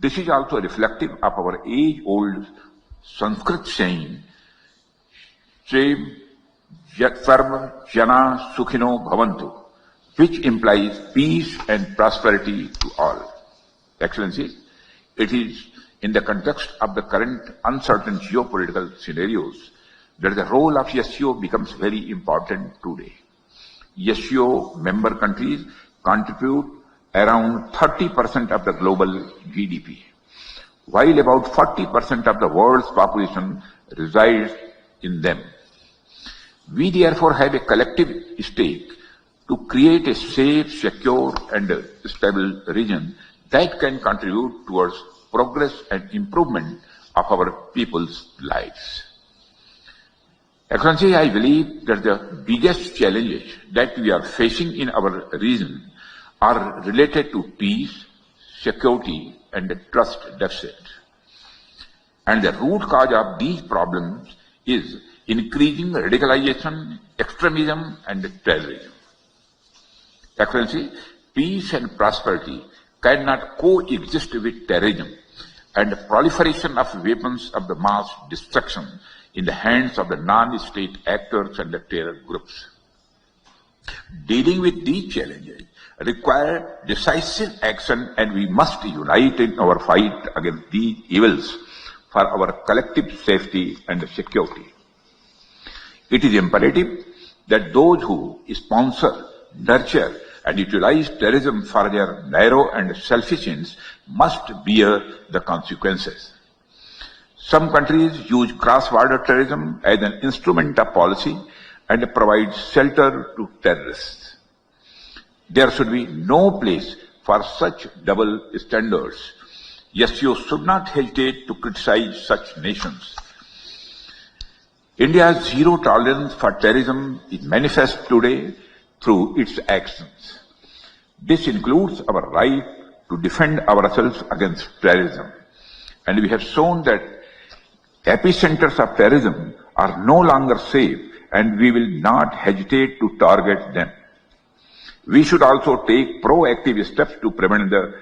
This is also reflective of our age-old Sanskrit saying, Sarva Jana Sukhino Bhavantu, which implies peace and prosperity to all. Excellencies, it is in the context of the current uncertain geopolitical scenarios that the role of SCO becomes very important today. SCO member countries contribute around 30% of the global GDP, while about 40% of the world's population resides in them. We therefore have a collective stake to create a safe, secure and stable region that can contribute towards progress and improvement of our people's lives. Excellency, I believe that the biggest challenges that we are facing in our region are related to peace, security and trust deficit. And the root cause of these problems is increasing radicalization, extremism and terrorism. Excellency, peace and prosperity cannot coexist with terrorism and the proliferation of weapons of the mass destruction in the hands of the non-state actors and the terror groups. Dealing with these challenges require decisive action, and we must unite in our fight against these evils for our collective safety and security. It is imperative that those who sponsor, nurture and utilize terrorism for their narrow and selfish ends must bear the consequences. Some countries use cross-border terrorism as an instrument of policy and provide shelter to terrorists. There should be no place for such double standards. SCO should not hesitate to criticize such nations. India's zero tolerance for terrorism is manifest today through its actions. This includes our right to defend ourselves against terrorism. And we have shown that epicenters of terrorism are no longer safe, and we will not hesitate to target them. We should also take proactive steps to prevent the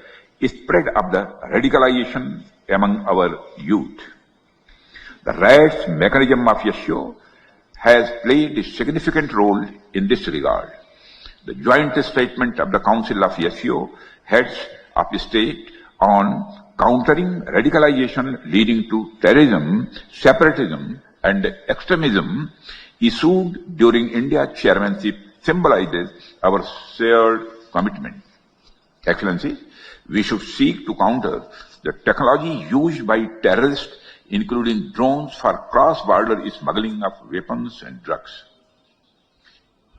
spread of the radicalization among our youth. The RATS mechanism of SCO has played a significant role in this regard. The joint statement of the Council of SCO heads of state on countering radicalization leading to terrorism, separatism and extremism issued during India's chairmanship symbolizes our shared commitment. Excellency, we should seek to counter the technology used by terrorists, including drones, for cross-border smuggling of weapons and drugs.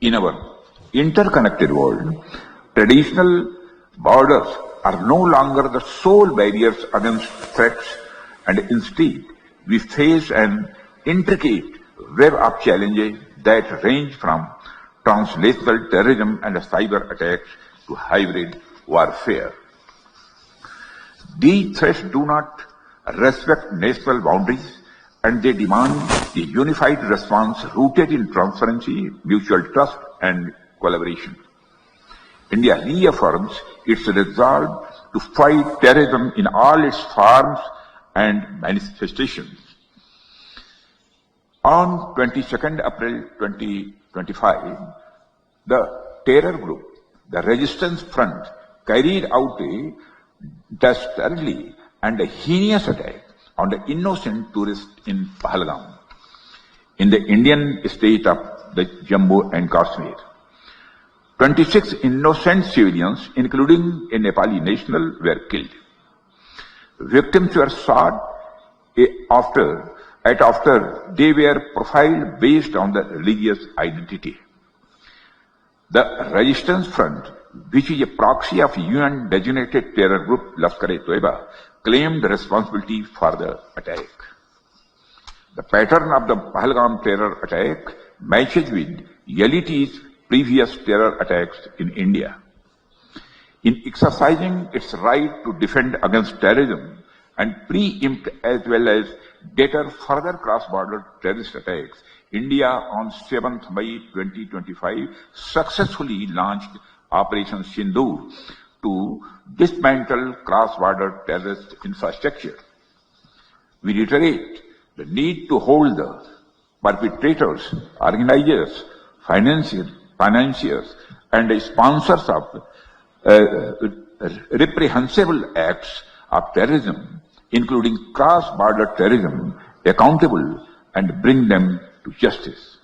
In our interconnected world, traditional borders are no longer the sole barriers against threats, and instead we face an intricate web of challenges that range from translational terrorism and cyber attacks to hybrid warfare. These threats do not respect national boundaries, and they demand a unified response rooted in transparency, mutual trust and collaboration. India reaffirms its resolve to fight terrorism in all its forms and manifestations. On 22nd April 2025, the terror group, the Resistance Front, carried out a dastardly and a heinous attack on the innocent tourists in Pahalgam, in the Indian state of the Jammu and Kashmir. 26 innocent civilians, including a Nepali national, were killed. Victims were shot after they were profiled based on their religious identity. The Resistance Front, which is a proxy of UN-designated terror group Lashkar-e-Toiba, claimed responsibility for the attack. The pattern of the Pahalgam terror attack matches with LET's previous terror attacks in India. In exercising its right to defend against terrorism and preempt as well as deter further cross-border terrorist attacks, India on 7th May 2025 successfully launched Operation Sindoor to dismantle cross-border terrorist infrastructure. We reiterate the need to hold the perpetrators, organizers, financiers, and sponsors of reprehensible acts of terrorism, including cross-border terrorism, accountable and bring them to justice.